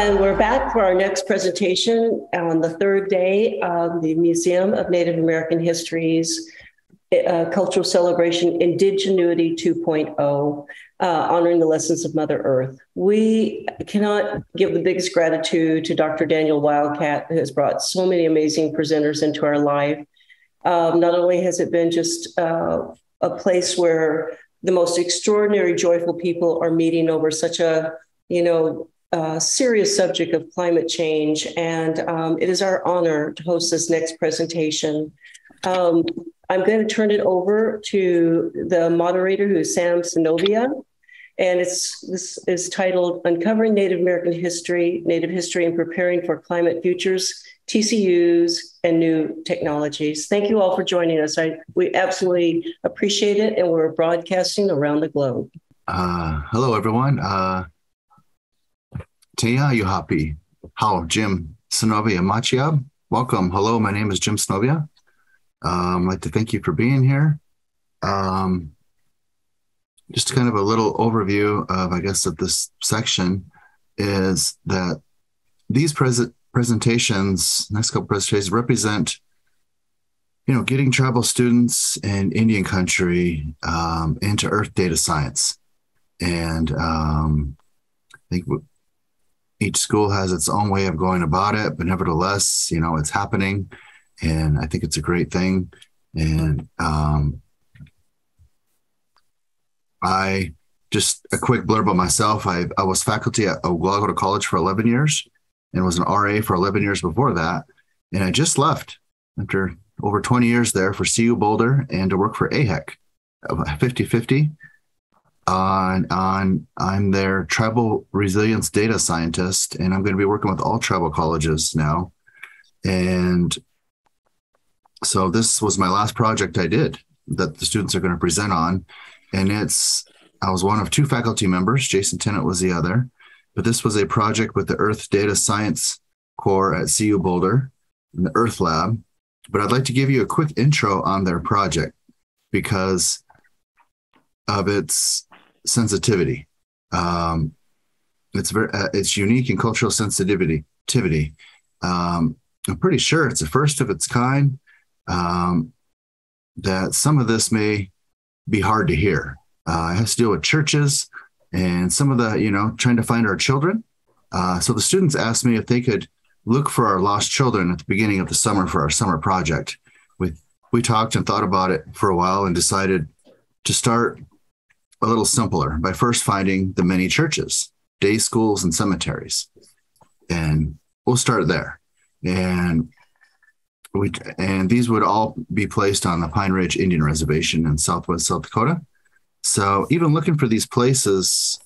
And we're back for our next presentation on the third day of the Museum of Native American History's Cultural Celebration Indigenuity 2.0, honoring the lessons of Mother Earth. We cannot give the biggest gratitude to Dr. Daniel Wildcat, who has brought so many amazing presenters into our life. Not only has it been just a place where the most extraordinary, joyful people are meeting over such a, serious subject of climate change. And it is our honor to host this next presentation. I'm going to turn it over to the moderator, who is Sam Sinovia. And this is titled Uncovering Native American History, Native History and Preparing for Climate Futures, TCUs, and New Technologies. Thank you all for joining us. We absolutely appreciate it, and we're broadcasting around the globe. Hello, everyone. Teya Yuhapi. How, Jim Sinovia Machiab. Welcome. Hello, my name is Jim Sinovia. I'd like to thank you for being here. Just kind of a little overview of this section is that these presentations, next couple presentations, represent, getting tribal students in Indian country into Earth data science. And I think each school has its own way of going about it, but nevertheless, it's happening. And I think it's a great thing. And I just a quick blurb about myself. I was faculty at Oglala College for 11 years and was an RA for 11 years before that. And I just left after over 20 years there for CU Boulder and to work for AIHEC, 50-50. I'm their tribal resilience data scientist, and I'm going to be working with all tribal colleges now. And so this was my last project I did that the students are going to present on. And I was one of two faculty members. Jason Tennant was the other. But this was a project with the Earth Data Science Core at CU Boulder in the Earth Lab. But I'd like to give you a quick intro on their project because of its sensitivity. It's unique in cultural sensitivity. I'm pretty sure it's the first of its kind. That some of this may be hard to hear. It has to deal with churches and some of the, trying to find our children. So the students asked me if they could look for our lost children at the beginning of the summer for our summer project. We talked and thought about it for a while and decided to start a little simpler by first finding the many churches, day schools, and cemeteries. And we'll start there. And these would all be placed on the Pine Ridge Indian Reservation in Southwest South Dakota. So even looking for these places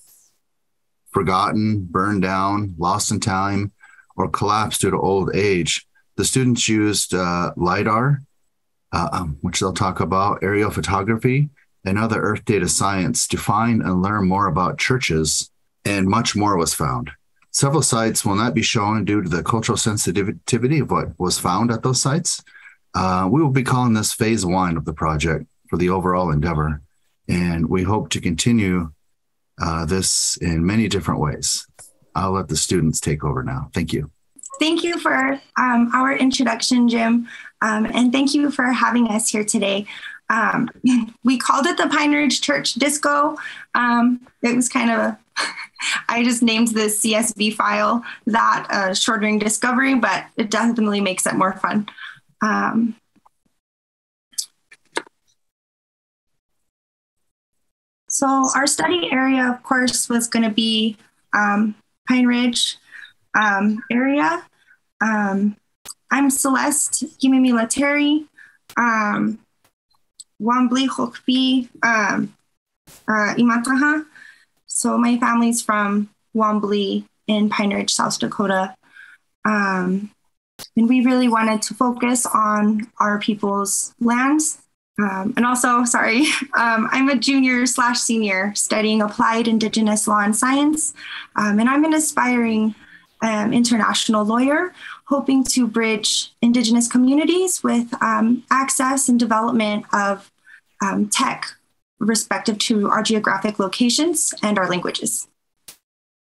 forgotten, burned down, lost in time, or collapsed due to old age, the students used LIDAR, which they'll talk about, aerial photography, and other Earth data science to find and learn more about churches, and much more was found. Several sites will not be shown due to the cultural sensitivity of what was found at those sites. We will be calling this phase 1 of the project for the overall endeavor, and we hope to continue this in many different ways. I'll let the students take over now. Thank you. Thank you for our introduction, Jim, and thank you for having us here today. We called it the Pine Ridge Church Disco. It was kind of I just named this CSV file that shortening discovery, but it definitely makes it more fun. So our study area, of course, was going to be Pine Ridge area. I'm Celeste Gimimi-Lateri. Wambli Hokpi Imataha. So my family's from Wambli in Pine Ridge, South Dakota. And we really wanted to focus on our people's lands. And also, I'm a junior/senior studying applied Indigenous law and science. And I'm an aspiring international lawyer, hoping to bridge Indigenous communities with access and development of tech respective to our geographic locations and our languages.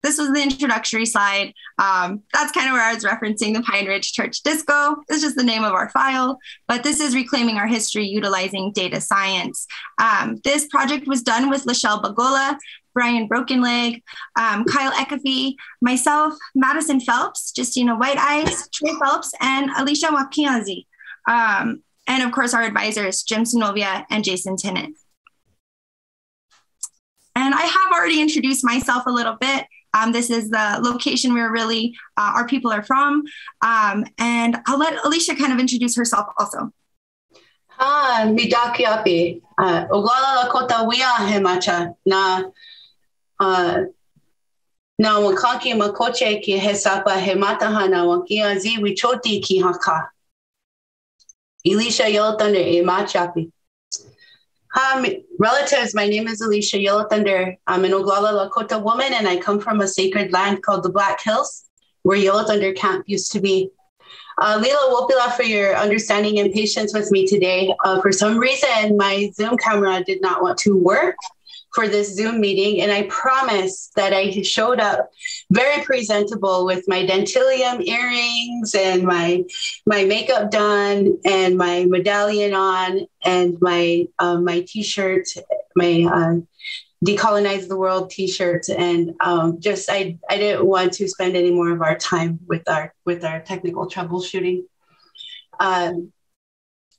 this was the introductory slide. That's kind of where I was referencing the Pine Ridge Church Disco. It's just the name of our file, but this is reclaiming our history utilizing data science. This project was done with Lachelle Bagola, Brian Brokenleg, Kyle Ekafy, myself, Madison Phelps, Justina White Eyes, Trey Phelps, and Alicia Wakiazi. And of course, our advisors, Jim Sinovia and Jason Tennant. And I have already introduced myself a little bit. This is the location where really our people are from. And I'll let Alicia kind of introduce herself also. Ha, midakiapi. Ogala lakota wia hemacha na wakaki makoche ki hesapa hemataha na wakia zi wichoti ki haka. Elisha Yellow Thunder Emachapi. Hi, relatives, my name is Alicia Yellow Thunder. I'm an Oglala Lakota woman, and I come from a sacred land called the Black Hills, where Yellow Thunder Camp used to be. Lila Wopila, for your understanding and patience with me today. For some reason, my Zoom camera did not want to work for this Zoom meeting, and I promise that I showed up very presentable with my dentilium earrings and my makeup done and my medallion on and my t-shirt, my Decolonize the World t-shirt, and I didn't want to spend any more of our time with our technical troubleshooting.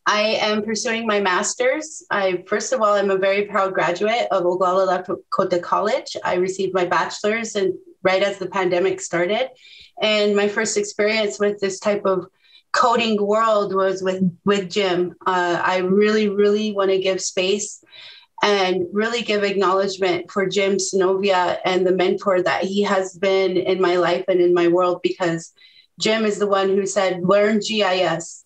I am pursuing my master's. First of all, I'm a very proud graduate of Oglala Lakota College. I received my bachelor's right as the pandemic started. And my first experience with this type of coding world was with Jim. I really, really want to give space and really give acknowledgement for Jim Sinovia and the mentor that he has been in my life and in my world, because Jim is the one who said, learn GIS.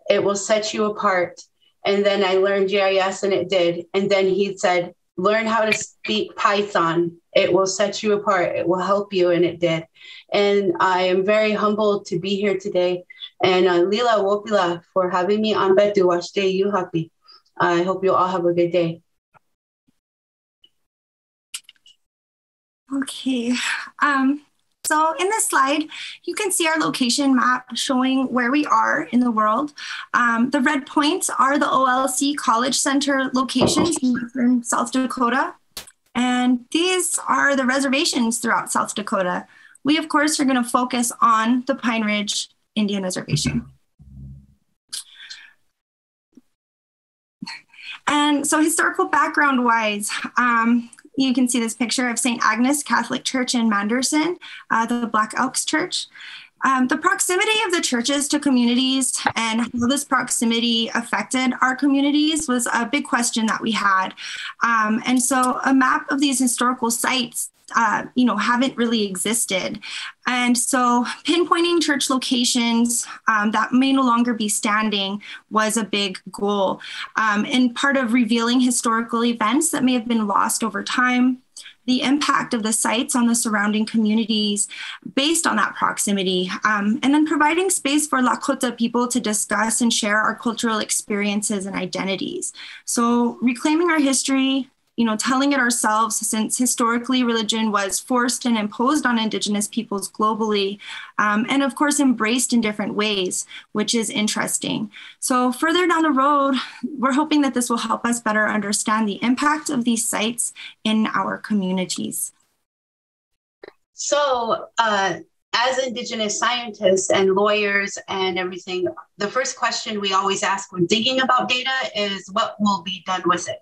It will set you apart. And then I learned GIS and it did. And then he said, learn how to speak Python. It will set you apart. It will help you. And it did. And I am very humbled to be here today. And Lila Wopila for having me on Betu Washte Yuhapi. I hope you all have a good day. Okay. So in this slide, you can see our location map showing where we are in the world. The red points are the OLC College Center locations in South Dakota. And these are the reservations throughout South Dakota. We, of course, are going to focus on the Pine Ridge Indian Reservation. And so historical background-wise, you can see this picture of St. Agnes Catholic Church in Manderson, the Black Elks Church. The proximity of the churches to communities and how this proximity affected our communities was a big question that we had. And so a map of these historical sites haven't really existed. And so pinpointing church locations that may no longer be standing was a big goal, and part of revealing historical events that may have been lost over time, the impact of the sites on the surrounding communities based on that proximity, and then providing space for Lakota people to discuss and share our cultural experiences and identities. So reclaiming our history, telling it ourselves, since historically religion was forced and imposed on Indigenous peoples globally, and of course embraced in different ways, which is interesting. So further down the road, we're hoping that this will help us better understand the impact of these sites in our communities. So as Indigenous scientists and lawyers and everything, the first question we always ask when thinking about data is what will be done with it?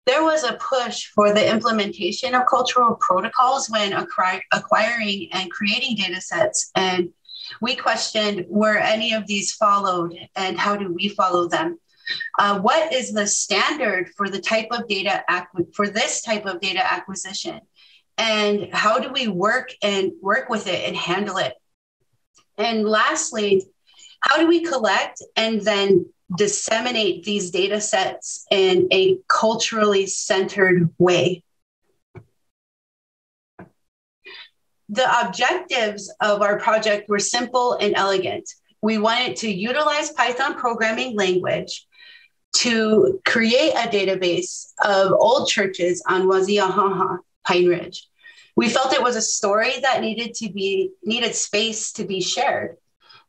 There was a push for the implementation of cultural protocols when acquiring and creating data sets. And we questioned, were any of these followed and how do we follow them? What is the standard for the type of data for this type of data acquisition? And how do we work with it and handle it? And lastly, how do we collect and then disseminate these data sets in a culturally centered way? The objectives of our project were simple and elegant. We wanted to utilize Python programming language to create a database of old churches on Waziahaha, Pine Ridge. We felt it was a story that needed space to be shared.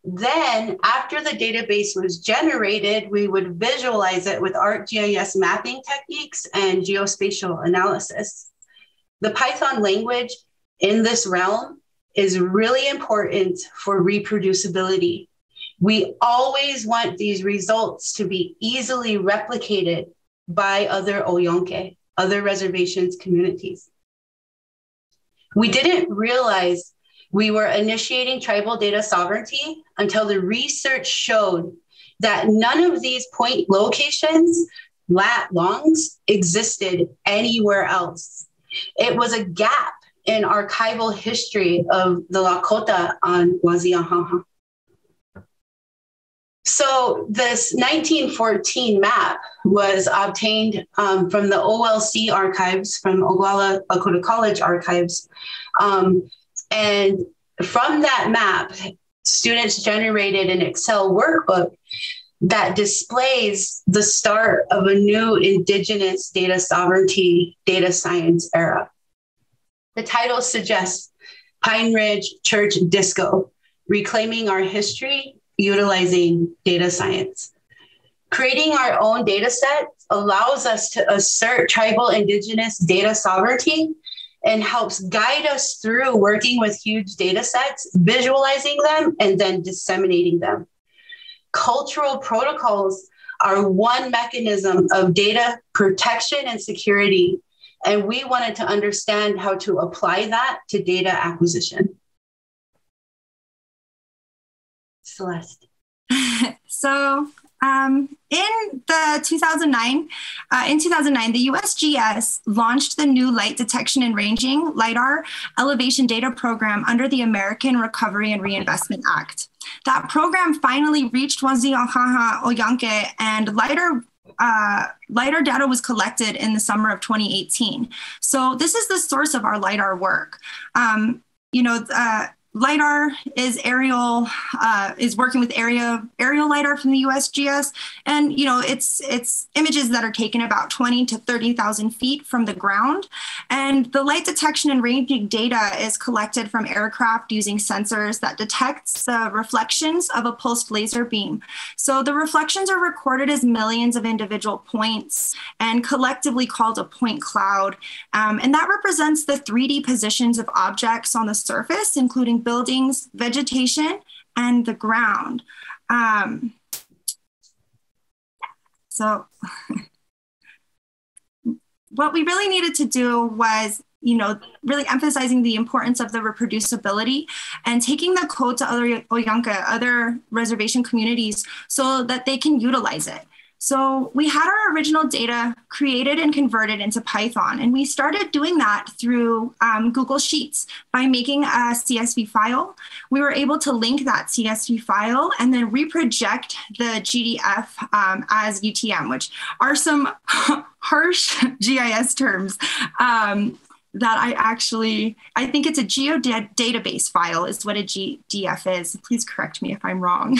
Then after the database was generated, we would visualize it with ArcGIS mapping techniques and geospatial analysis. The Python language in this realm is really important for reproducibility. We always want these results to be easily replicated by other Oyonke, other reservations communities. We didn't realize we were initiating tribal data sovereignty until the research showed that none of these point locations, lat longs, existed anywhere else. It was a gap in archival history of the Lakota on Waziahaha. So this 1914 map was obtained from the OLC archives, from Oglala Lakota College archives. And from that map, students generated an Excel workbook that displays the start of a new Indigenous data sovereignty, data science era. The title suggests Pine Ridge Church Disco, reclaiming our history, utilizing data science. Creating our own data set allows us to assert tribal Indigenous data sovereignty and helps guide us through working with huge data sets, visualizing them, and then disseminating them. Cultural protocols are one mechanism of data protection and security, and we wanted to understand how to apply that to data acquisition. Celeste. So in 2009, the USGS launched the new Light Detection and Ranging, LIDAR, elevation data program under the American Recovery and Reinvestment Act. That program finally reached Waziahaha, Oyonke, and LIDAR data was collected in the summer of 2018. So this is the source of our LIDAR work. LIDAR is is working with aerial LIDAR from the USGS. And, it's images that are taken about 20 to 30,000 feet from the ground. And the light detection and ranging data is collected from aircraft using sensors that detects the reflections of a pulsed laser beam. So the reflections are recorded as millions of individual points and collectively called a point cloud. And that represents the 3D positions of objects on the surface, including buildings, vegetation, and the ground. So what we really needed to do was, really emphasizing the importance of the reproducibility and taking the code to other Oyonka, other reservation communities so that they can utilize it. So we had our original data created and converted into Python, and we started doing that through Google Sheets by making a CSV file. We were able to link that CSV file and then reproject the GDF as UTM, which are some harsh GIS terms that I think it's a geodatabase file is what a GDF is. Please correct me if I'm wrong.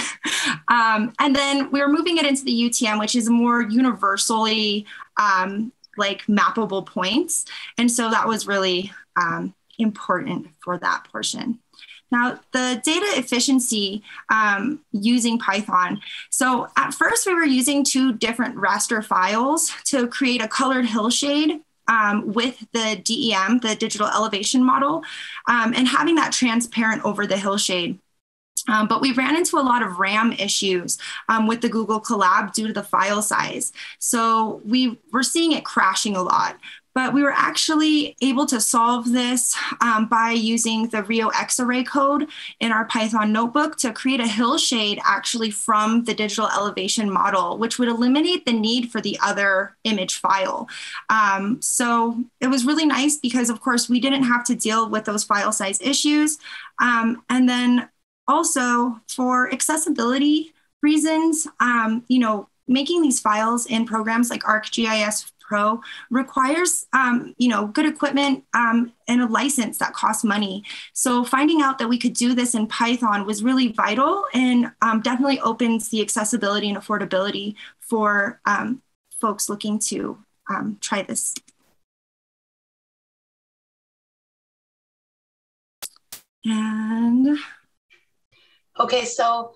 And then we were moving it into the UTM, which is more universally mappable points. And so that was really important for that portion. Now, the data efficiency using Python. So at first we were using 2 different raster files to create a colored hillshade with the DEM, the digital elevation model, and having that transparent over the hillshade. But we ran into a lot of RAM issues with the Google Colab due to the file size. So we were seeing it crashing a lot. But we were actually able to solve this by using the Rio X-array code in our Python notebook to create a hillshade actually from the digital elevation model, which would eliminate the need for the other image file. So it was really nice because, of course, we didn't have to deal with those file size issues. And then also for accessibility reasons, making these files in programs like ArcGIS Pro requires, good equipment and a license that costs money. So finding out that we could do this in Python was really vital and definitely opens the accessibility and affordability for folks looking to try this. And okay, so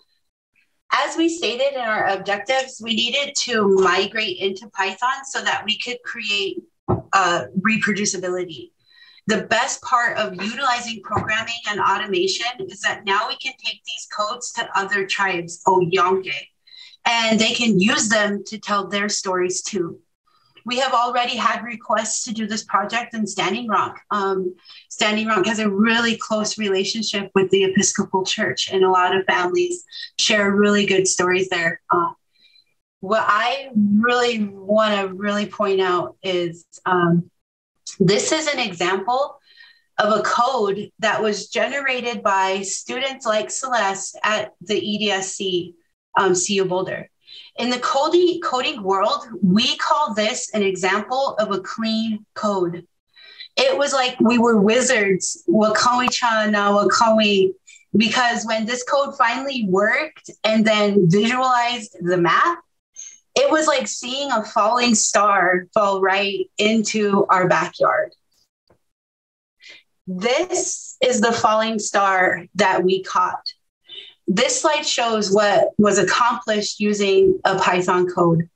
as we stated in our objectives, we needed to migrate into Python so that we could create reproducibility. The best part of utilizing programming and automation is that now we can take these codes to other tribes, Oyonke, and they can use them to tell their stories too. We have already had requests to do this project in Standing Rock. Standing Rock has a really close relationship with the Episcopal Church, and a lot of families share really good stories there. What I really want to really point out is this is an example of a code that was generated by students like Celeste at the EDSC CU Boulder. In the coding world, we call this an example of a clean code. It was like we were wizards, wakawi-cha na wakawi, because when this code finally worked and then visualized the map, it was like seeing a falling star fall right into our backyard. This is the falling star that we caught. This slide shows what was accomplished using a Python code.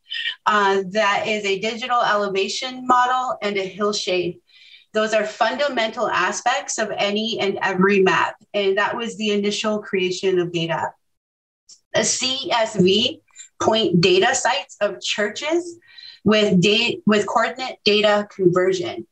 That is a digital elevation model and a hillshade. Those are fundamental aspects of any and every map. And that was the initial creation of data. A CSV point data sites of churches with coordinate data conversion.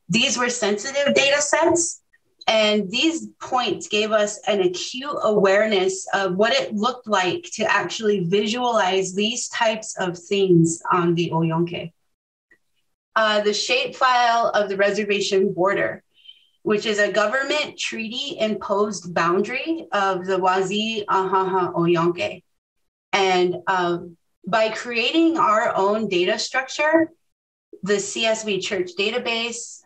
These were sensitive data sets, and these points gave us an acute awareness of what it looked like to actually visualize these types of things on the Oyonke. The shapefile of the reservation border, which is a government treaty imposed boundary of the Wazi Ahaha Oyonke. And by creating our own data structure, the CSV church database,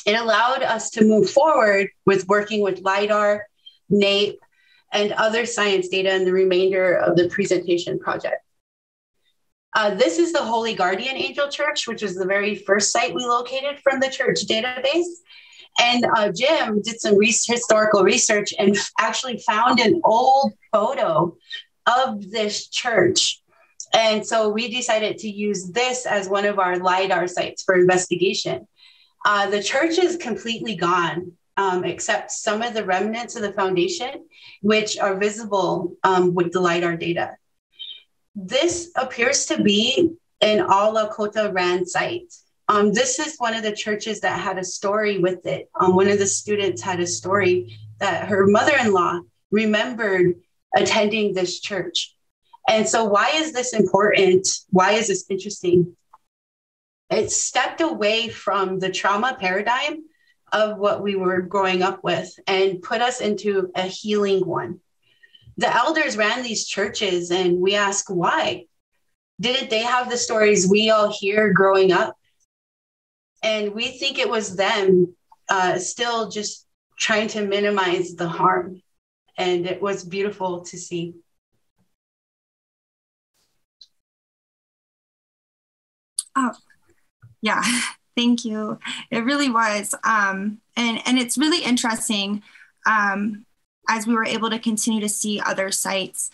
it allowed us to move forward with working with LIDAR, NAPE, and other science data in the remainder of the presentation project. This is the Holy Guardian Angel Church, which was the very first site we located from the church database. And Jim did some historical research and actually found an old photo of this church. And so we decided to use this as one of our LIDAR sites for investigation. The church is completely gone, except some of the remnants of the foundation, which are visible with the LIDAR data. This appears to be an all Lakota Rand site. This is one of the churches that had a story with it. One of the students had a story that her mother-in-law remembered attending this church. And so why is this important? Why is this interesting? It stepped away from the trauma paradigm of what we were growing up with and put us into a healing one. The elders ran these churches, and we ask why. Didn't they have the stories we all hear growing up? And we think it was them still just trying to minimize the harm. And it was beautiful to see. Oh, yeah, thank you. It really was. And it's really interesting as we were able to continue to see other sites.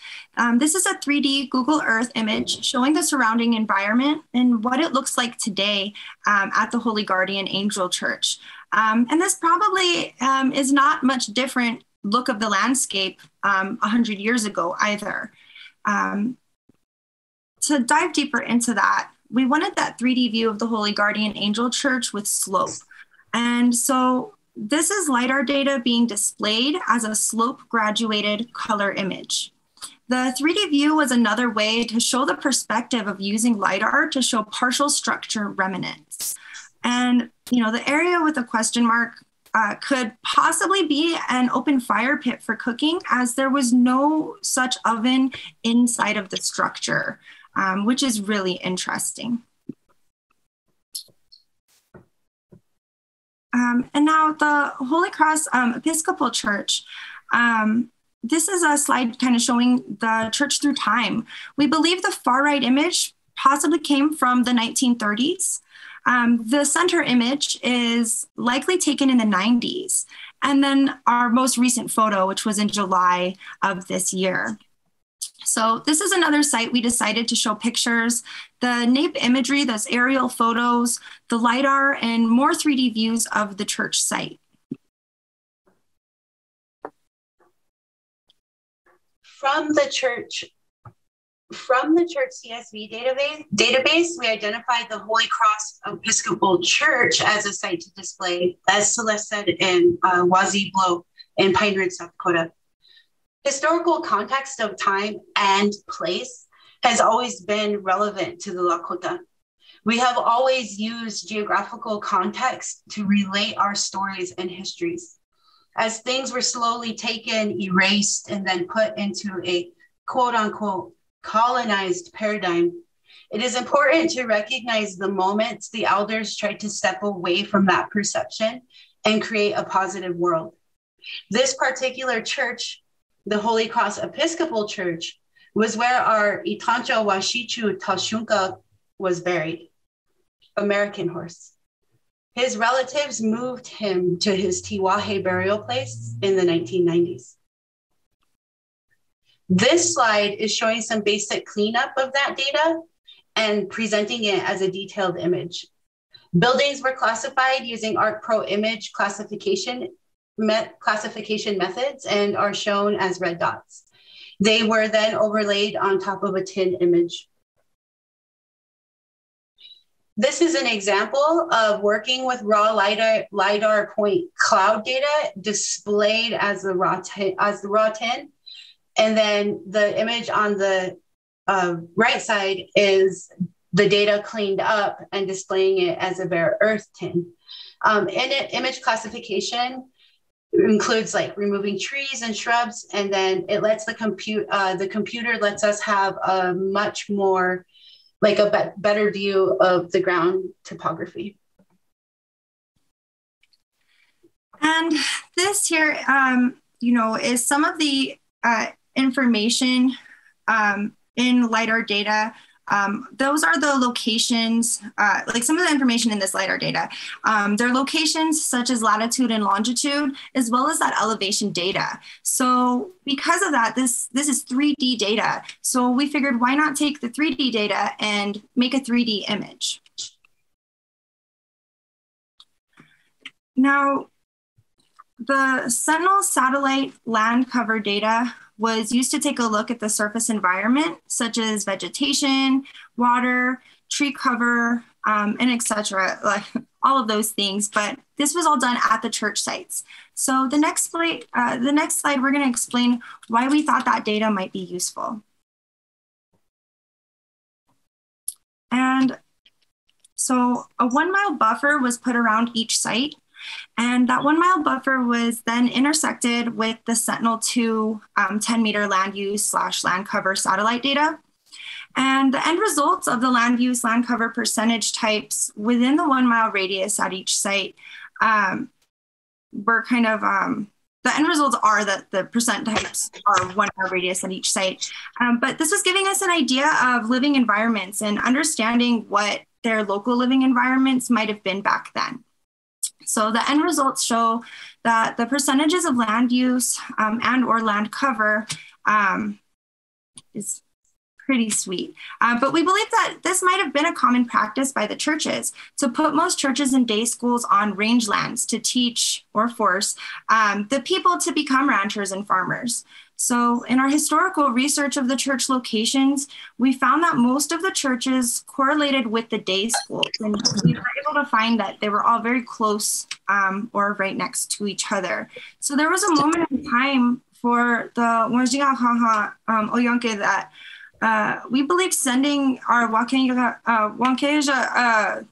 This is a 3D Google Earth image showing the surrounding environment and what it looks like today at the Holy Guardian Angel Church. And this probably is not much different look of the landscape 100 years ago either. To dive deeper into that, we wanted that 3D view of the Holy Guardian Angel Church with slope. And so this is LIDAR data being displayed as a slope graduated color image. The 3D view was another way to show the perspective of using LIDAR to show partial structure remnants. And, you know, the area with a question mark could possibly be an open fire pit for cooking, as there was no such oven inside of the structure, which is really interesting. And now the Holy Cross Episcopal Church. This is a slide kind of showing the church through time. We believe the far right image possibly came from the 1930s. The center image is likely taken in the 90s. And then our most recent photo, which was in July of this year. So this is another site we decided to show pictures, the NAPE imagery, those aerial photos, the LiDAR, and more 3D views of the church site. From the church CSV database, we identified the Holy Cross Episcopal Church as a site to display, as Celeste said, in Wazee in Pine Ridge, South Dakota. Historical context of time and place has always been relevant to the Lakota. We have always used geographical context to relate our stories and histories. As things were slowly taken, erased, and then put into a quote unquote colonized paradigm, it is important to recognize the moments the elders tried to step away from that perception and create a positive world. This particular church, the Holy Cross Episcopal Church, was where our Itancha Washichu Tashunka was buried, American horse. His relatives moved him to his Tiwahe burial place in the 1990s. This slide is showing some basic cleanup of that data and presenting it as a detailed image. Buildings were classified using ArcPro image classification methods and are shown as red dots. They were then overlaid on top of a tin image. This is an example of working with raw LiDAR point cloud data displayed as the raw tin. And then the image on the right side is the data cleaned up and displaying it as a bare earth tin. Image classification includes like removing trees and shrubs, and then it lets the computer lets us have a much more like a better view of the ground topography. And this here, is some of the information in LiDAR data. Those are the locations, like some of the information in this LiDAR data. There are locations such as latitude and longitude, as well as that elevation data. So because of that, this is 3D data. So we figured, why not take the 3D data and make a 3D image? Now, the Sentinel satellite land cover data was used to take a look at the surface environment, such as vegetation, water, tree cover, and etc., like all of those things. But this was all done at the church sites. So the next slide, we're going to explain why we thought that data might be useful. And so a 1 mile buffer was put around each site. And that 1 mile buffer was then intersected with the Sentinel-2 10-meter land use / land cover satellite data. And the end results of the land use land cover percentage types within the 1 mile radius at each site were kind of, the end results are that the percent types are 1 mile radius at each site. But this was giving us an idea of living environments and understanding what their local living environments might have been back then. So the end results show that the percentages of land use and or land cover is pretty sweet. But we believe that this might have been a common practice by the churches to put most churches and day schools on rangelands to teach or force the people to become ranchers and farmers. So in our historical research of the church locations, we found that most of the churches correlated with the day schools, and we were able to find that they were all very close or right next to each other. So there was a moment in time for the Wajia Oyanke that we believe sending our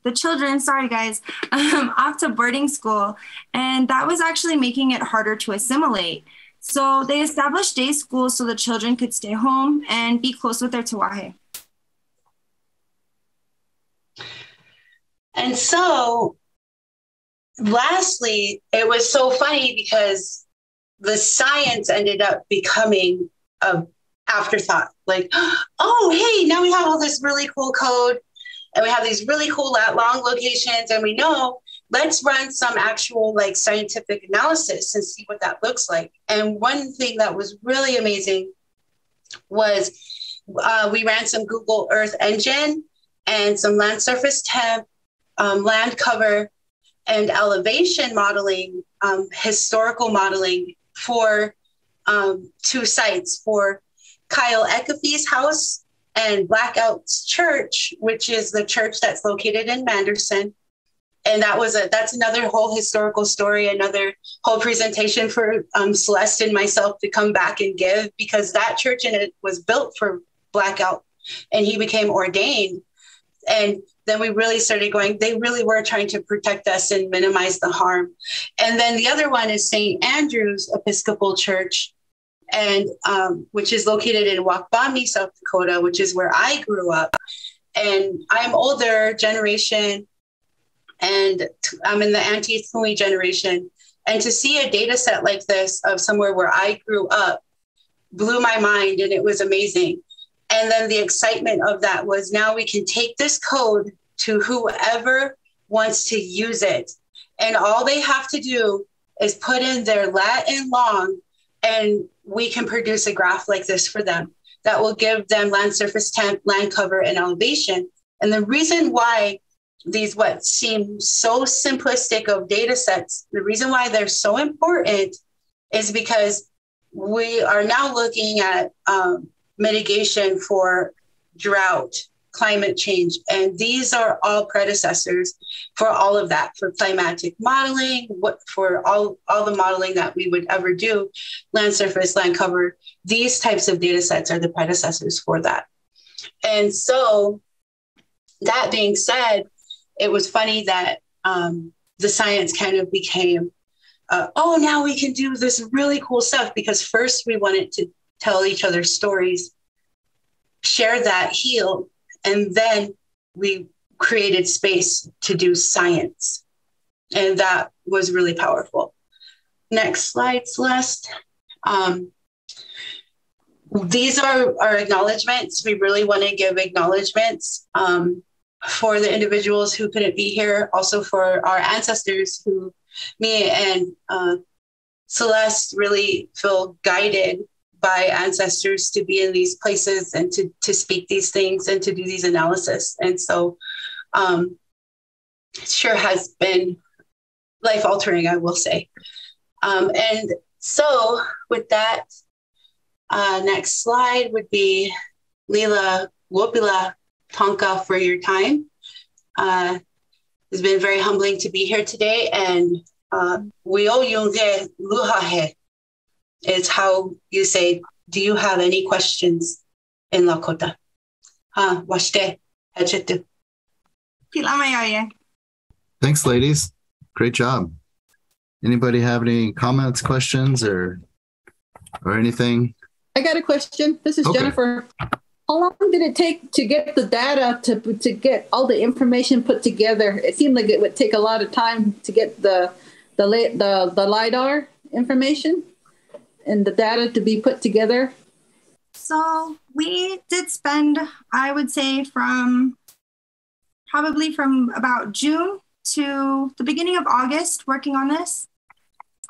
the children, sorry guys, off to boarding school, and that was actually making it harder to assimilate. So they established day schools so the children could stay home and be close with their Tiwahe. And so lastly, it was so funny because the science ended up becoming an afterthought. Like, oh, hey, now we have all this really cool code. And we have these really cool long locations, and we know, let's run some actual like scientific analysis and see what that looks like. And one thing that was really amazing was we ran some Google Earth Engine and some land surface temp, land cover, and elevation modeling, historical modeling for 2 sites, for Kyle Ekafe's house and Blackout's church, which is the church that's located in Manderson. And that's another whole historical story, another whole presentation for Celeste and myself to come back and give, because that church in it was built for Blackout, and he became ordained. And then we really started going, they really were trying to protect us and minimize the harm. And then the other one is St. Andrew's Episcopal Church, and which is located in Wakbami, South Dakota, which is where I grew up. And I'm older generation, and I'm in the anti-Thui generation. And to see a data set like this of somewhere where I grew up blew my mind, and it was amazing. And then the excitement of that was, now we can take this code to whoever wants to use it. And all they have to do is put in their lat and long, and we can produce a graph like this for them that will give them land surface temp, land cover, and elevation. And the reason why these what seem so simplistic of data sets, the reason why they're so important is because we are now looking at mitigation for drought, climate change. And these are all predecessors for all of that, for climatic modeling, for all the modeling that we would ever do, land surface, land cover. These types of data sets are the predecessors for that. And so that being said, it was funny that the science kind of became, now we can do this really cool stuff, because first we wanted to tell each other stories, share that, heal, and then we created space to do science. And that was really powerful. Next slide, Celeste. These are our acknowledgements. We really want to give acknowledgements for the individuals who couldn't be here, also for our ancestors who me and Celeste really feel guided by ancestors to be in these places and to speak these things and to do these analysis. And so it sure has been life-altering, I will say. And so with that, next slide would be Leela Wopila Tonka for your time. It's been very humbling to be here today. And Wioyunge Luhahe is how you say, do you have any questions in Lakota? Washte, hachetu. Thanks, ladies. Great job. Anybody have any comments, questions, or anything? I got a question. This is Jennifer. How long did it take to get the data to get all the information put together? It seemed like it would take a lot of time to get the LiDAR information and the data to be put together. So we did spend, I would say, probably from about June to the beginning of August working on this.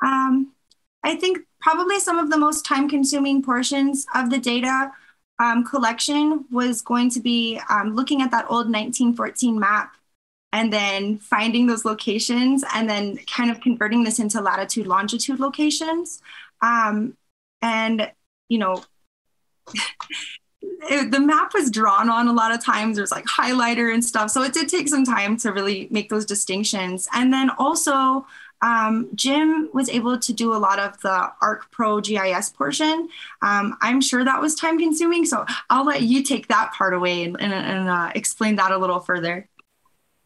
I think probably some of the most time-consuming portions of the data collection was going to be looking at that old 1914 map and then finding those locations and then kind of converting this into latitude, longitude locations. And, you know, the map was drawn on a lot of times. There's like highlighter and stuff. So it did take some time to really make those distinctions. And then also Jim was able to do a lot of the ARC Pro GIS portion. I'm sure that was time consuming. So I'll let you take that part away and explain that a little further.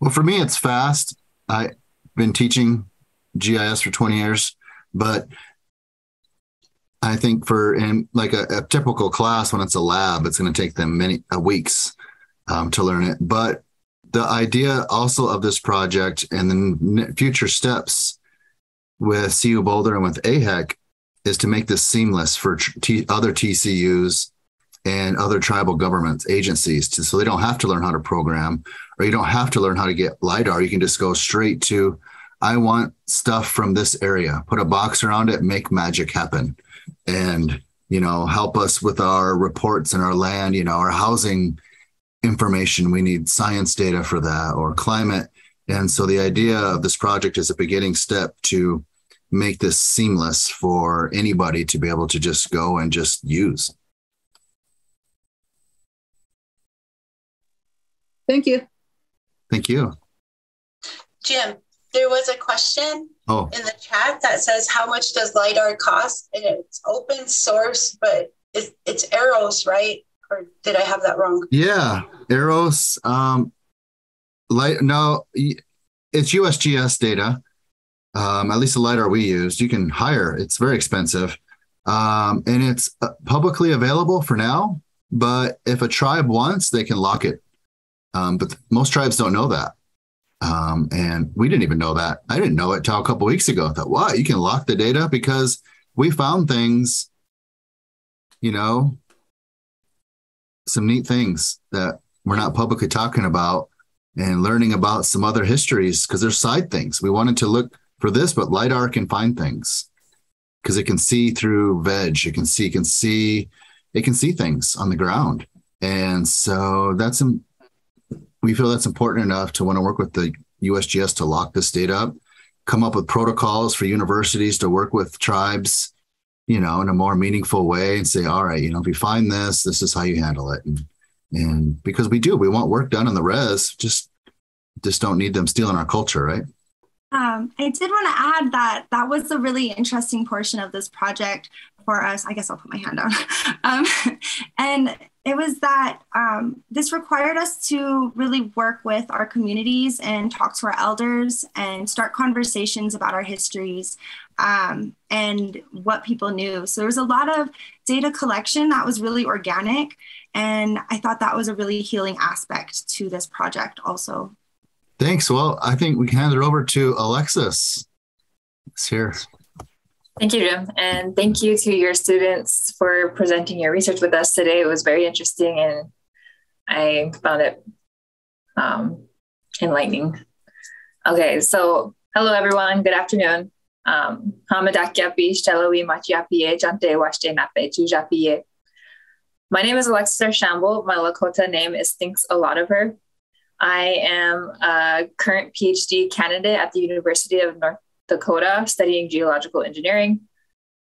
Well, for me, it's fast. I've been teaching GIS for 20 years, but I think in like a typical class, when it's a lab, it's going to take them many weeks to learn it. But the idea also of this project and the future steps with CU Boulder and with AIHEC is to make this seamless for other TCUs and other tribal governments, agencies, so they don't have to learn how to program, or you don't have to learn how to get LiDAR. You can just go straight to, I want stuff from this area, put a box around it, make magic happen. And, help us with our reports and our land, our housing information. We need science data for that, or climate. And so the idea of this project is a beginning step to make this seamless for anybody to be able to just go and just use. Thank you. Thank you. Jim, there was a question in the chat that says, how much does LiDAR cost? And it's open source, but it's Eros, right? Or did I have that wrong? Yeah, Eros. No, it's USGS data. At least the LiDAR we used. You can hire. It's very expensive. And it's publicly available for now. But if a tribe wants, they can lock it. But most tribes don't know that. And we didn't even know that. I didn't know it till a couple of weeks ago. I thought, wow, you can lock the data, because we found things, some neat things that we're not publicly talking about, and learning about some other histories, because there's side things. We wanted to look for this, but LiDAR can find things because it can see through veg. It can see things on the ground. And so we feel that's important enough to want to work with the USGS to lock this data up, come up with protocols for universities to work with tribes, in a more meaningful way, and say, all right, if you find this is how you handle it. And because we want work done on the res, just don't need them stealing our culture, right? I did want to add that was a really interesting portion of this project for us. I guess I'll put my hand down. And it was that this required us to really work with our communities and talk to our elders and start conversations about our histories and what people knew. So there was a lot of data collection that was really organic. And I thought that was a really healing aspect to this project also. Thanks. Well, I think we can hand it over to Alexis. It's here. Thank you, Jim. And thank you to your students for presenting your research with us today. It was very interesting and I found it enlightening. Okay, so hello, everyone. Good afternoon. My name is Alexis Archambault. My Lakota name is Thinks a Lot of Her. I am a current PhD candidate at the University of North Dakota studying geological engineering.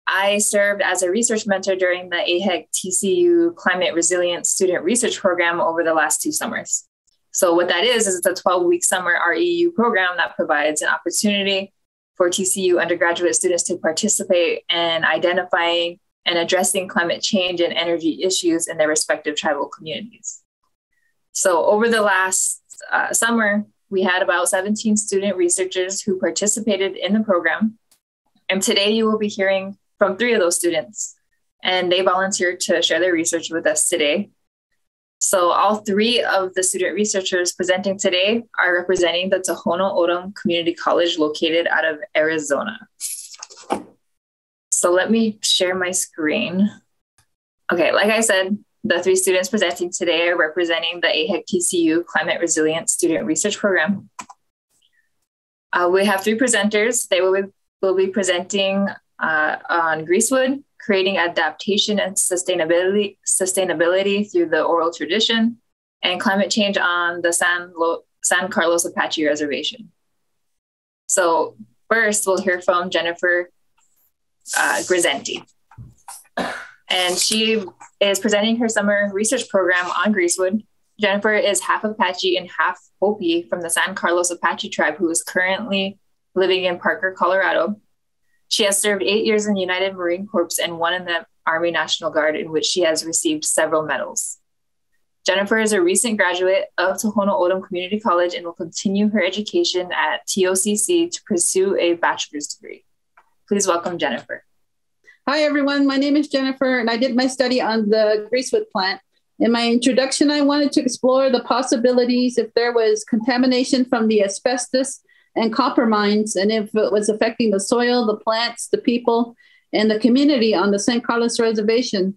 I served as a research mentor during the AIHEC TCU Climate Resilience Student Research Program over the last 2 summers. So what that is it's a 12-week summer REU program that provides an opportunity for TCU undergraduate students to participate in identifying and addressing climate change and energy issues in their respective tribal communities. So over the last summer, we had about 17 student researchers who participated in the program. And today you will be hearing from 3 of those students, and they volunteered to share their research with us today. So all 3 of the student researchers presenting today are representing the Tohono O'odham Community College located out of Arizona. So let me share my screen. Okay, like I said, the 3 students presenting today are representing the AIHEC TCU Climate Resilience Student Research Program. We have 3 presenters. They will be presenting on greasewood, creating adaptation and sustainability through the oral tradition, and climate change on the San Carlos Apache Reservation. So first, we'll hear from Jennifer Grisenti. And she is presenting her summer research program on greasewood. Jennifer is half Apache and half Hopi from the San Carlos Apache tribe, who is currently living in Parker, Colorado. She has served 8 years in the United Marine Corps and 1 in the Army National Guard, in which she has received several medals. Jennifer is a recent graduate of Tohono O'odham Community College and will continue her education at TOCC to pursue a bachelor's degree. Please welcome Jennifer. Hi, everyone. My name is Jennifer, and I did my study on the greasewood plant. In my introduction, I wanted to explore the possibilities if there was contamination from the asbestos and copper mines, and if it was affecting the soil, the plants, the people, and the community on the San Carlos Reservation.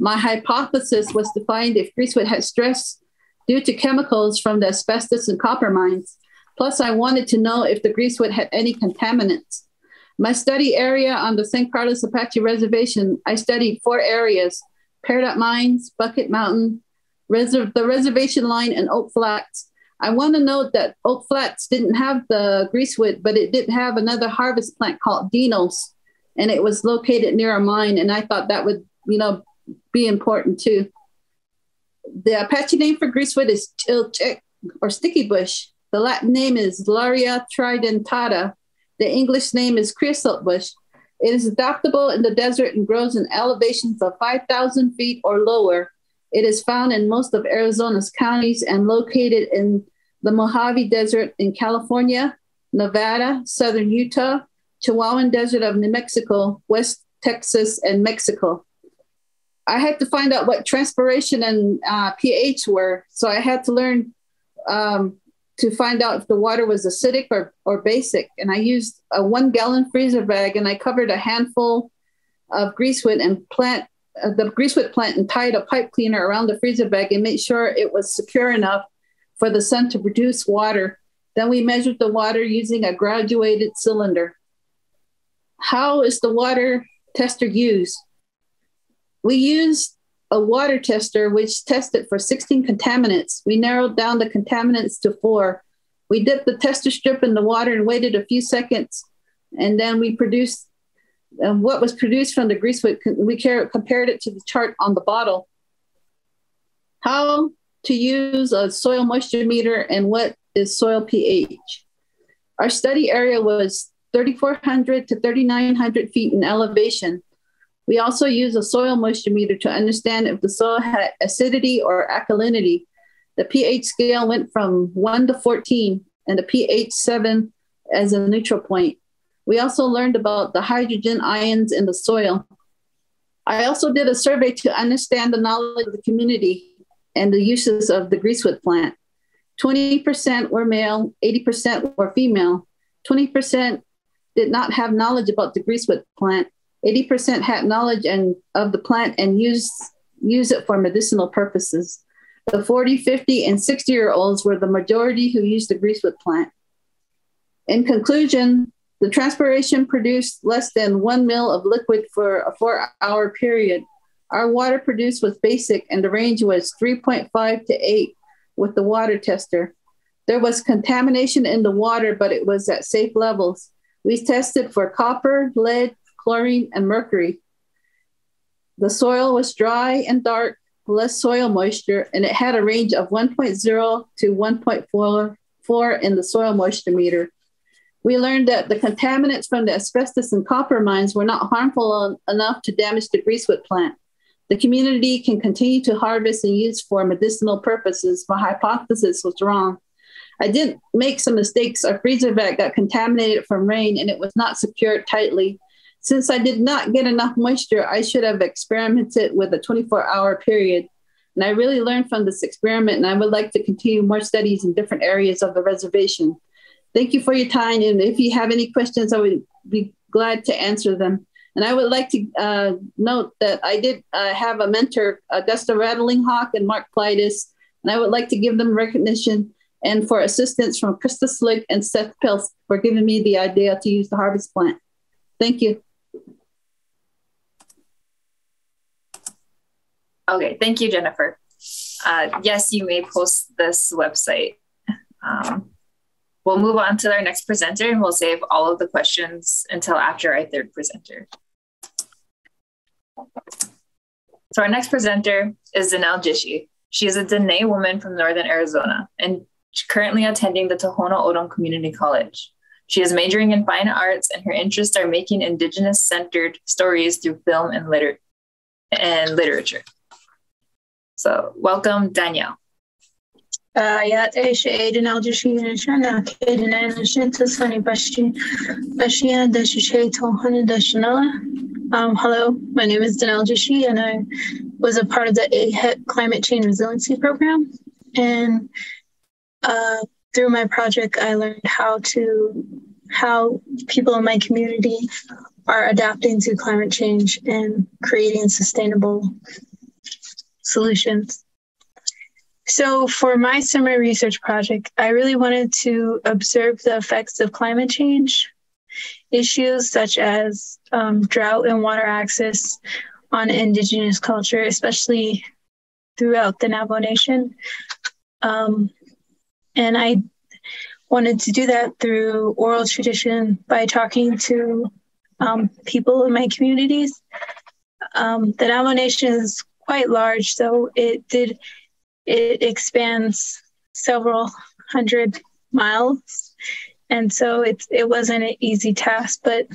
My hypothesis was to find if greasewood had stress due to chemicals from the asbestos and copper mines. Plus, I wanted to know if the greasewood had any contaminants. My study area on the St. Carlos Apache Reservation, I studied 4 areas: Peridot Mines, Bucket Mountain, the reservation line, and Oak Flats. I want to note that Oak Flats didn't have the greasewood, but it did have another harvest plant called Dinos, and it was located near a mine, and I thought that would, be important too. The Apache name for greasewood is chilchek, or sticky bush. The Latin name is Laria tridentata. The English name is creosote bush. It is adaptable in the desert and grows in elevations of 5,000 feet or lower. It is found in most of Arizona's counties and located in the Mojave Desert in California, Nevada, southern Utah, Chihuahuan Desert of New Mexico, West Texas, and Mexico. I had to find out what transpiration and pH were, so I had to learn to find out if the water was acidic or basic. And I used a 1-gallon freezer bag, and I covered a handful of greasewood and the greasewood plant and tied a pipe cleaner around the freezer bag and made sure it was secure enough for the sun to produce water. Then we measured the water using a graduated cylinder. How is the water tester used? We used a water tester which tested for 16 contaminants. We narrowed down the contaminants to 4. We dipped the tester strip in the water and waited a few seconds, and then we produced what was produced from the greasewood. We compared it to the chart on the bottle. How to use a soil moisture meter and what is soil pH. Our study area was 3,400 to 3,900 feet in elevation. We also use a soil moisture meter to understand if the soil had acidity or alkalinity. The pH scale went from 1 to 14 and the pH 7 as a neutral point. We also learned about the hydrogen ions in the soil. I also did a survey to understand the knowledge of the community and the uses of the greasewood plant. 20% were male, 80% were female. 20% did not have knowledge about the greasewood plant. 80% had knowledge of the plant and use it for medicinal purposes. The 40, 50, and 60-year-olds were the majority who used the greasewood plant. In conclusion, the transpiration produced less than 1 ml of liquid for a 4-hour period. Our water produced was basic, and the range was 3.5 to 8 with the water tester. There was contamination in the water, but it was at safe levels. We tested for copper, lead, chlorine, and mercury. The soil was dry and dark, less soil moisture, and it had a range of 1.0 to 1.44 in the soil moisture meter. We learned that the contaminants from the asbestos and copper mines were not harmful enough to damage the greasewood plant. The community can continue to harvest and use for medicinal purposes. My hypothesis was wrong. I did make some mistakes. Our freezer bag got contaminated from rain and it was not secured tightly. Since I did not get enough moisture, I should have experimented with a 24-hour period. And I really learned from this experiment, and I would like to continue more studies in different areas of the reservation. Thank you for your time. And if you have any questions, I would be glad to answer them. And I would like to note that I did have a mentor, Augusta Rattlinghawk and Mark Pleitis, and I would like to give them recognition and for assistance from Krista Slick and Seth Pels for giving me the idea to use the harvest plant. Thank you. Okay, thank you, Jennifer. Yes, you may post this website. We'll move on to our next presenter, and we'll save all of the questions until after our third presenter. So our next presenter is Danelle Jishi. She is a Dene woman from Northern Arizona and currently attending the Tohono O'odham Community College. She is majoring in fine arts, and her interests are making Indigenous-centered stories through film and literature. So welcome, Danielle. Hello, my name is Danelle Jishi, and I was a part of the AIHEC Climate Change Resiliency Program. And through my project, I learned how people in my community are adapting to climate change and creating sustainable solutions. So for my summer research project, I really wanted to observe the effects of climate change issues such as drought and water access on Indigenous culture, especially throughout the Navajo Nation. And I wanted to do that through oral tradition by talking to people in my communities. The Navajo Nation is quite large, so it expands several hundred miles. And so it wasn't an easy task, but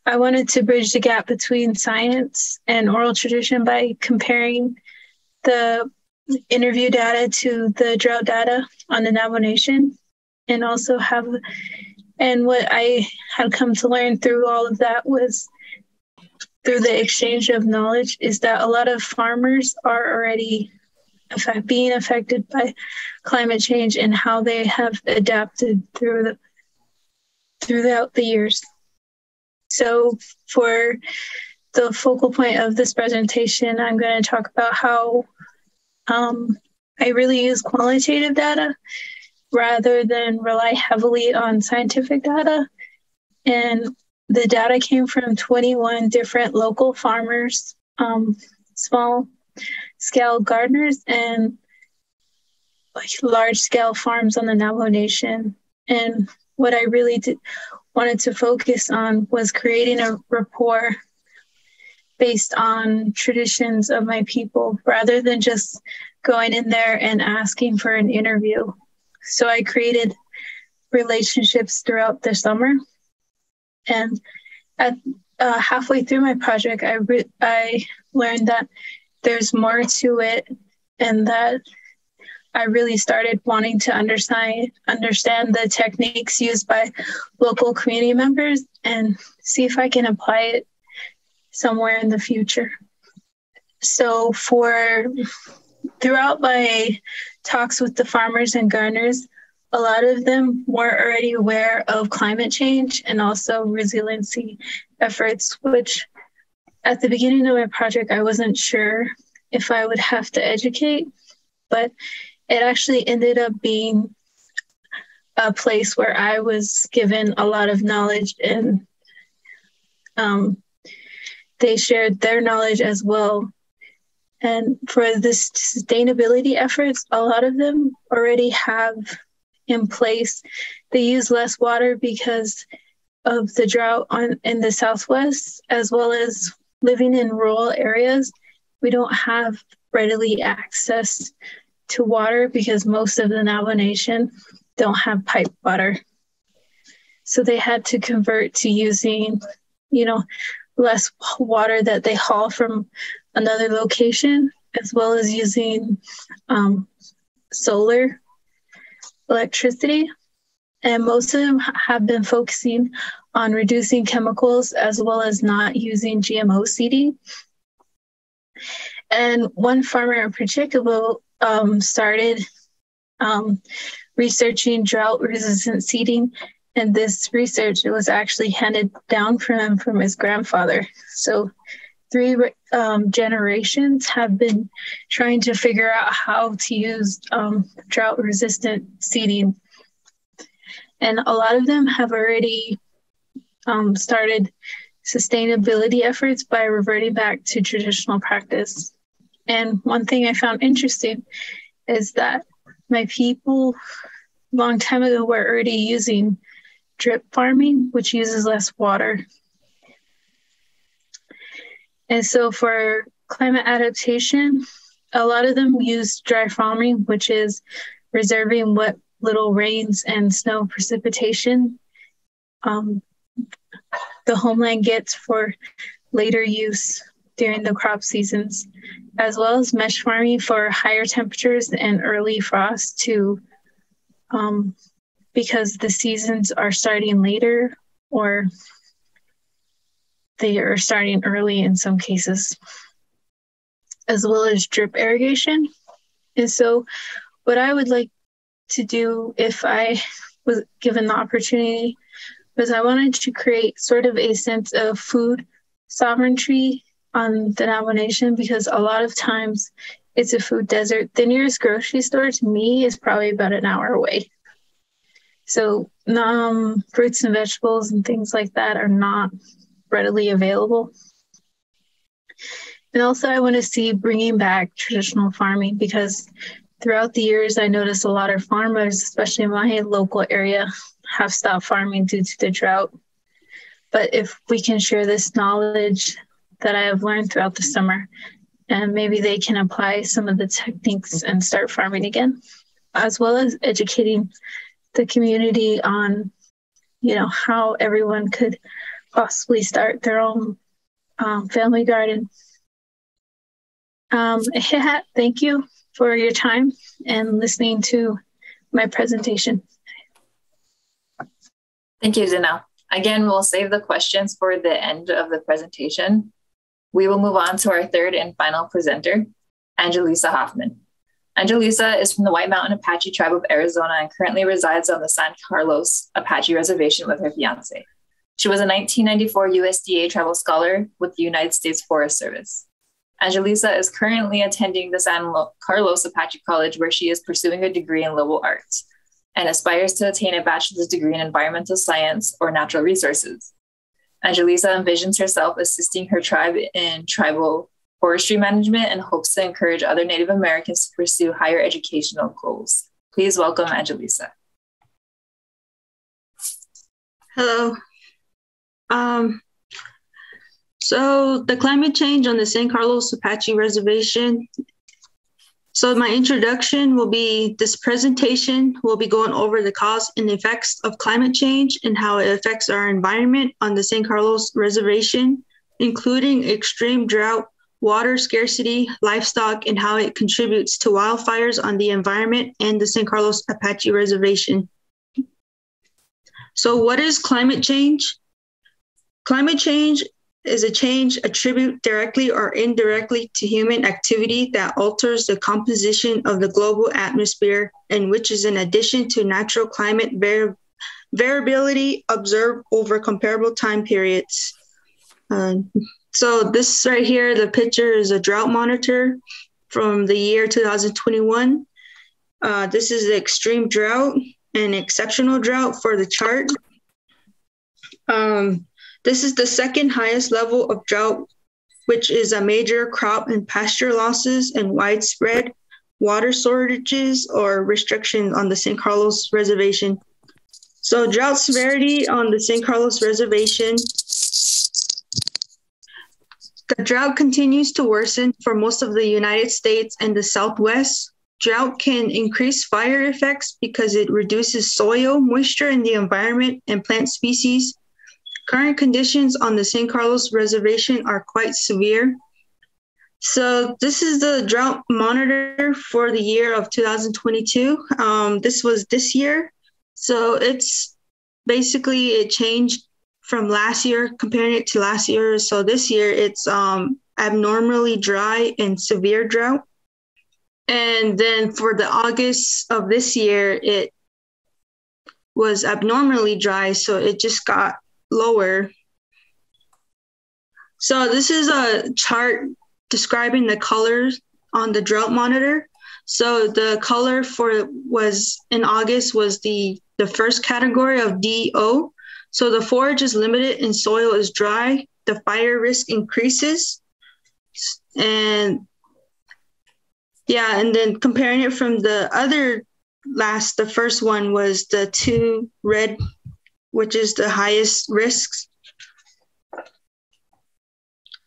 I wanted to bridge the gap between science and oral tradition by comparing the interview data to the drought data on the Navajo Nation, and also and what I had come to learn through all of that was through the exchange of knowledge is that a lot of farmers are already being affected by climate change and how they have adapted throughout the years. So for the focal point of this presentation, I'm going to talk about how I really use qualitative data rather than rely heavily on scientific data. And the data came from 21 different local farmers, small scale gardeners, and large scale farms on the Navajo Nation. And what I really wanted to focus on was creating a rapport based on traditions of my people rather than just going in there and asking for an interview. So I created relationships throughout the summer. And at halfway through my project, I learned that there's more to it, and that I really started wanting to understand the techniques used by local community members and see if I can apply it somewhere in the future. So throughout my talks with the farmers and gardeners, a lot of them were already aware of climate change and also resiliency efforts, which at the beginning of my project, I wasn't sure if I would have to educate, but it actually ended up being a place where I was given a lot of knowledge, and they shared their knowledge as well. And for the sustainability efforts, a lot of them already have in place. They use less water because of the drought in the Southwest, as well as living in rural areas. We don't have readily access to water because most of the Navajo Nation don't have pipe water. So they had to convert to using, less water that they haul from another location, as well as using solar electricity. And most of them have been focusing on reducing chemicals as well as not using GMO seeding. And one farmer in particular started researching drought-resistant seeding. And this research, it was actually handed down from him from his grandfather. So 3 generations have been trying to figure out how to use drought-resistant seeding. And a lot of them have already started sustainability efforts by reverting back to traditional practice. And one thing I found interesting is that my people a long time ago were already using drip farming, which uses less water. And so for climate adaptation, a lot of them use dry farming, which is reserving what little rains and snow precipitation the homeland gets for later use during the crop seasons, as well as mesh farming for higher temperatures and early frost because the seasons are starting later, or they are starting early in some cases, as well as drip irrigation. And so what I would like to do if I was given the opportunity was I wanted to create sort of a sense of food sovereignty on the Navajo Nation because a lot of times it's a food desert. The nearest grocery store to me is probably about an hour away. So fruits and vegetables and things like that are not readily available. And also I want to see bringing back traditional farming because throughout the years, I noticed a lot of farmers, especially in my local area, have stopped farming due to the drought. But if we can share this knowledge that I have learned throughout the summer, and maybe they can apply some of the techniques and start farming again, as well as educating the community on, how everyone could possibly start their own family garden. Thank you for your time and listening to my presentation. Thank you, Janelle. Again, we'll save the questions for the end of the presentation. We will move on to our third and final presenter, Angelisa Hoffman. Angelisa is from the White Mountain Apache tribe of Arizona and currently resides on the San Carlos Apache Reservation with her fiance. She was a 1994 USDA Tribal Scholar with the United States Forest Service. Angelisa is currently attending the San Carlos Apache College, where she is pursuing a degree in liberal arts and aspires to attain a bachelor's degree in environmental science or natural resources. Angelisa envisions herself assisting her tribe in tribal forestry management and hopes to encourage other Native Americans to pursue higher educational goals. Please welcome Angelisa. Hello. So the climate change on the San Carlos Apache Reservation. So my introduction will be, this presentation will be going over the cause and effects of climate change and how it affects our environment on the San Carlos Reservation, including extreme drought, water scarcity, livestock, and how it contributes to wildfires on the environment and the San Carlos Apache Reservation. So what is climate change? Climate change is a change attributed directly or indirectly to human activity that alters the composition of the global atmosphere and which is in addition to natural climate variability observed over comparable time periods. So this right here, the picture is a drought monitor from the year 2021. This is the extreme drought and exceptional drought for the chart. This is the second highest level of drought, which is a major crop and pasture losses and widespread water shortages or restrictions on the San Carlos Reservation. So drought severity on the San Carlos Reservation. The drought continues to worsen for most of the United States and the Southwest. Drought can increase fire effects because it reduces soil moisture in the environment and plant species. Current conditions on the San Carlos Reservation are quite severe. So this is the drought monitor for the year of 2022. This was this year. So it's basically, it changed from last year, comparing it to last year. So this year it's abnormally dry and severe drought. And then for the August of this year, it was abnormally dry. So it just got lower. So this is a chart describing the colors on the drought monitor. So the color was in August was the first category of DO. So the forage is limited and soil is dry. The fire risk increases. And yeah, and then comparing it from the first one was the 2 red, which is the highest risks.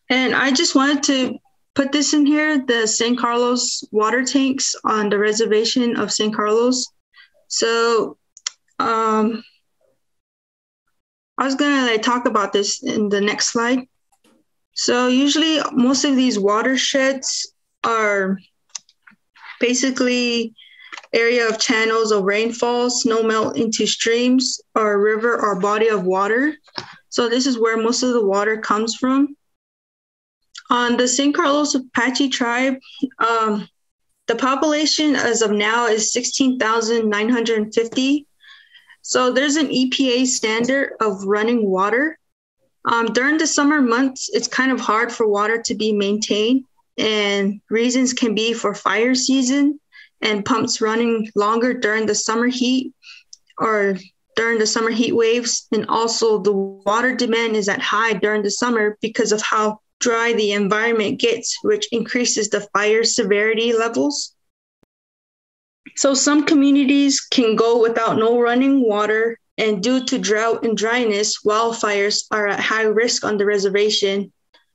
And I just wanted to put this in here, the San Carlos water tanks on the reservation of San Carlos. So I was gonna talk about this in the next slide. So usually most of these watersheds are basically area of channels of rainfall, snow melt into streams or river or body of water. So this is where most of the water comes from. On the San Carlos Apache tribe, the population as of now is 16,950. So there's an EPA standard of running water. During the summer months, it's kind of hard for water to be maintained, and reasons can be for fire season and pumps running longer during the summer heat or during the summer heat waves. And also the water demand is at high during the summer because of how dry the environment gets, which increases the fire severity levels. So some communities can go without no running water, and due to drought and dryness, wildfires are at high risk on the reservation.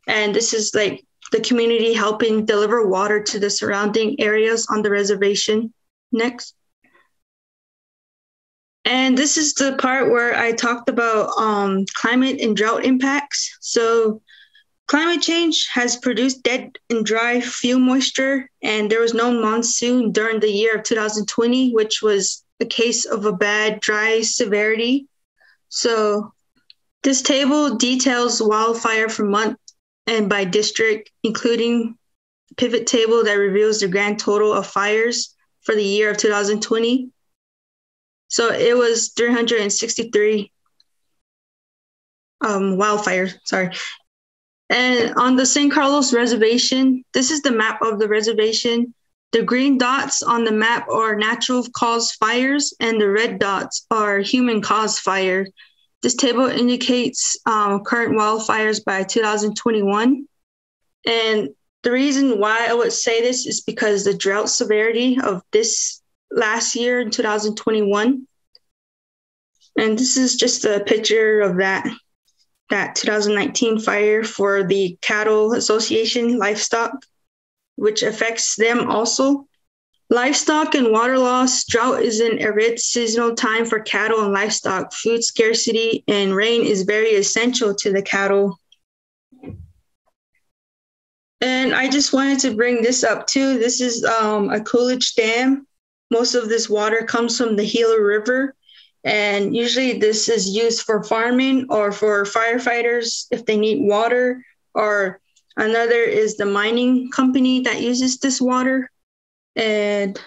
And this is like the community helping deliver water to the surrounding areas on the reservation. Next. And this is the part where I talked about climate and drought impacts. So climate change has produced dead and dry field moisture, and there was no monsoon during the year of 2020, which was a case of a bad dry severity. So this table details wildfire for month and by district, including a pivot table that reveals the grand total of fires for the year of 2020. So it was 363 wildfires, sorry. And on the San Carlos Reservation, this is the map of the reservation. The green dots on the map are natural cause fires, and the red dots are human caused fire. This table indicates current wildfires by 2021. And the reason why I would say this is because the drought severity of this last year in 2021. And this is just a picture of that 2019 fire for the Cattle Association livestock, which affects them also. Livestock and water loss. Drought is an arid seasonal time for cattle and livestock. Food scarcity and rain is very essential to the cattle. And I just wanted to bring this up too. This is a Coolidge Dam. Most of this water comes from the Gila River. And usually this is used for farming or for firefighters if they need water, or another is the mining company that uses this water. And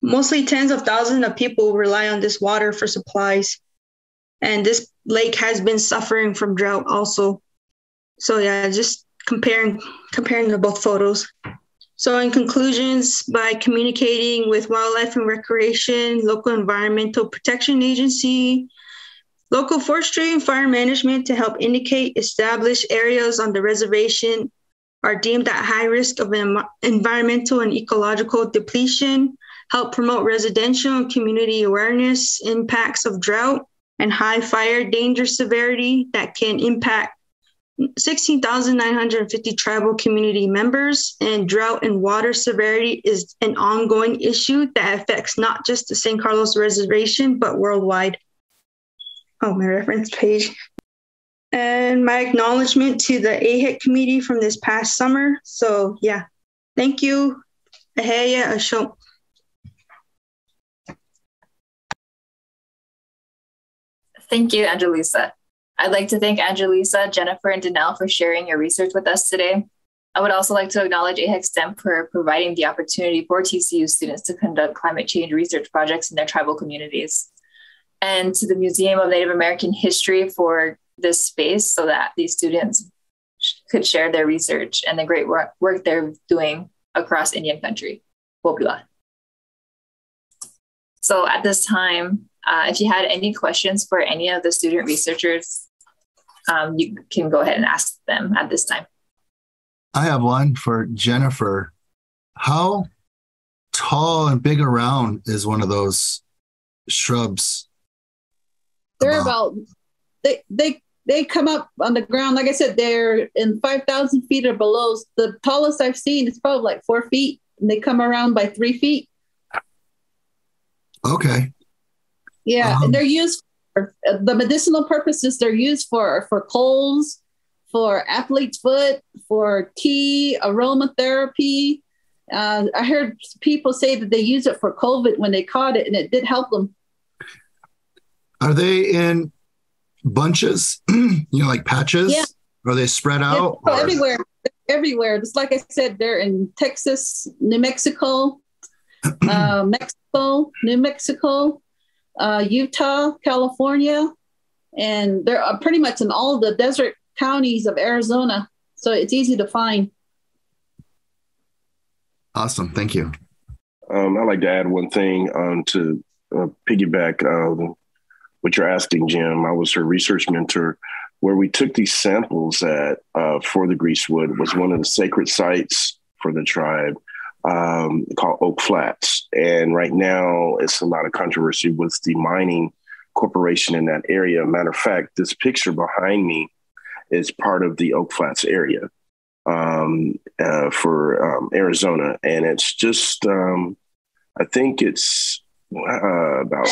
mostly tens of thousands of people rely on this water for supplies. And this lake has been suffering from drought also. So yeah, just comparing the both photos. So in conclusions, by communicating with Wildlife and Recreation, local environmental protection agency, local forestry and fire management to help indicate established areas on the reservation are deemed at high risk of environmental and ecological depletion, help promote residential and community awareness, impacts of drought and high fire danger severity that can impact 16,950 tribal community members, and drought and water severity is an ongoing issue that affects not just the San Carlos Reservation, but worldwide. Oh, my reference page. And my acknowledgement to the AIHEC committee from this past summer. So yeah, thank you. AIHEC, Ashok. Thank you, Angelisa. I'd like to thank Angelisa, Jennifer, and Danelle for sharing your research with us today. I would also like to acknowledge AIHEC STEM for providing the opportunity for TCU students to conduct climate change research projects in their tribal communities. And to the Museum of Native American History for this space so that these students could share their research and the great work they're doing across Indian country, Popula. So at this time, if you had any questions for any of the student researchers, you can go ahead and ask them at this time. I have one for Jennifer. How tall and big around is one of those shrubs? They're about they come up on the ground. Like I said, they're in 5,000 feet or below. The tallest I've seen is probably like 4 feet, and they come around by 3 feet. Okay. Yeah, and they're used for the medicinal purposes. They're used for colds, for athlete's foot, for tea, aromatherapy. I heard people say that they use it for COVID when they caught it, and it did help them. Are they in bunches, like patches? Yeah. Are they spread out? Yeah, everywhere. Just like I said, they're in Texas, New Mexico, New Mexico, Utah, California, and they're pretty much in all the desert counties of Arizona, so it's easy to find. Awesome. Thank you. I'd like to add one thing to piggyback what you're asking, Jim. I was her research mentor. Where we took these samples at for the Greasewood was one of the sacred sites for the tribe called Oak Flats. And right now it's a lot of controversy with the mining corporation in that area. Matter of fact, this picture behind me is part of the Oak Flats area for Arizona. And it's just, I think it's about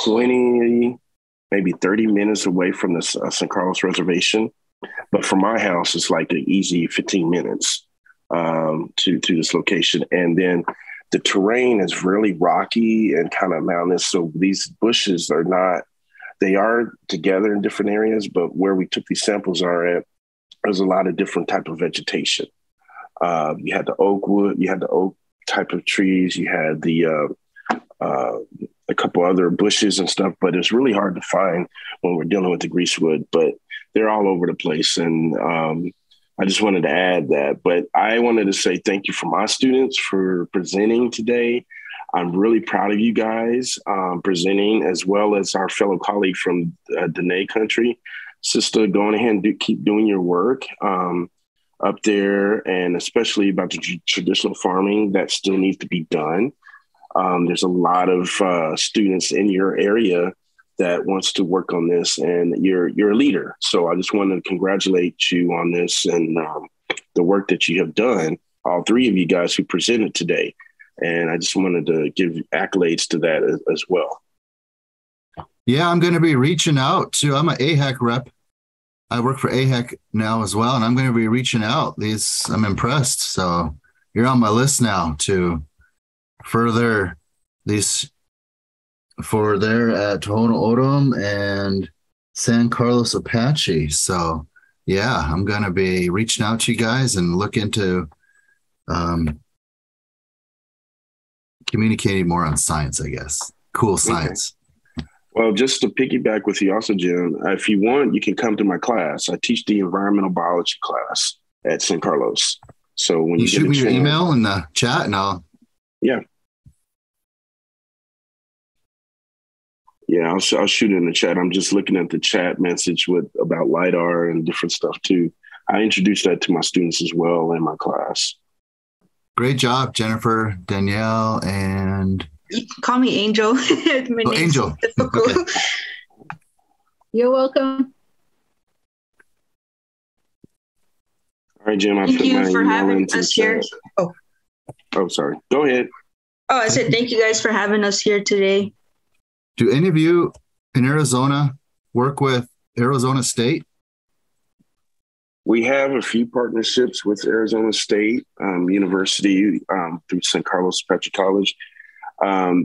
20, maybe 30 minutes away from the San Carlos Reservation. But from my house, it's like an easy 15 minutes to this location. And then the terrain is really rocky and kind of mountainous. So these bushes are not, they are together in different areas, but where we took these samples are at, there's a lot of different type of vegetation. You had the oak wood, you had the oak type of trees, you had the a couple other bushes and stuff, but it's really hard to find when we're dealing with the greasewood, but they're all over the place. And I just wanted to add that, but I wanted to say thank you for my students for presenting today. I'm really proud of you guys presenting, as well as our fellow colleague from Dene country. Sister, go on ahead and keep doing your work up there, and especially about the traditional farming that still needs to be done. There's a lot of students in your area that wants to work on this, and you're a leader. So I just wanted to congratulate you on this and the work that you have done, all three of you guys who presented today. And I just wanted to give accolades to that as well. Yeah, I'm going to be reaching out to, I'm an AIHEC rep. I work for AIHEC now as well, and I'm going to be reaching out. I'm impressed. So you're on my list now to further these for there at Tohono O'odham and San Carlos Apache. So yeah, I'm going to be reaching out to you guys and look into communicating more on science, I guess. Cool science. Okay. Well, just to piggyback with you also, Jim, if you want, you can come to my class. I teach the environmental biology class at San Carlos. So when you shoot me your email in the chat and I'll. Yeah. Yeah, I'll shoot it in the chat. I'm just looking at the chat message about LIDAR and different stuff too. I introduced that to my students as well in my class. Great job, Jennifer, Danielle, and... You can call me Angel. Angel. Okay. You're welcome. All right, Jim. Thank you for having us here. Oh, sorry. Go ahead. Oh, I said thank you guys for having us here today. Do any of you in Arizona work with Arizona State? We have a few partnerships with Arizona State University through San Carlos Apache College.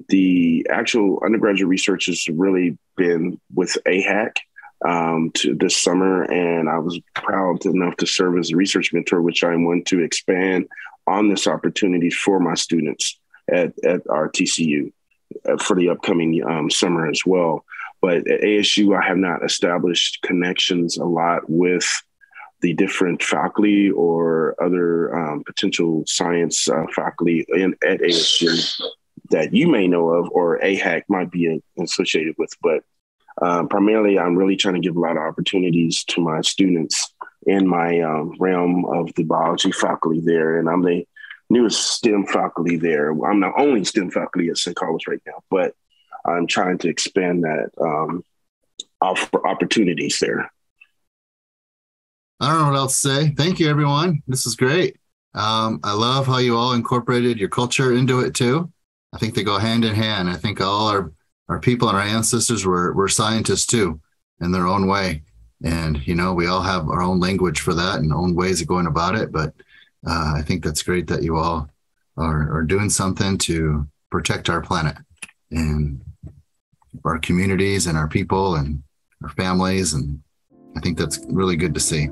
The actual undergraduate research has really been with AIHEC this summer, and I was proud enough to serve as a research mentor, which I want to expand on this opportunity for my students at our TCU for the upcoming summer as well. But at ASU, I have not established connections a lot with the different faculty or other potential science faculty at ASU that you may know of or AIHEC might be associated with. But primarily, I'm really trying to give a lot of opportunities to my students in my realm of the biology faculty there. And I'm the newest STEM faculty there. I'm the only STEM faculty at San Carlos right now, but I'm trying to expand that opportunities there. I don't know what else to say. Thank you, everyone. This is great. I love how you all incorporated your culture into it too. I think they go hand in hand. I think all our people and our ancestors were scientists too in their own way. And, you know, we all have our own language for that and own ways of going about it. But I think that's great that you all are doing something to protect our planet and our communities and our people and our families. And I think that's really good to see.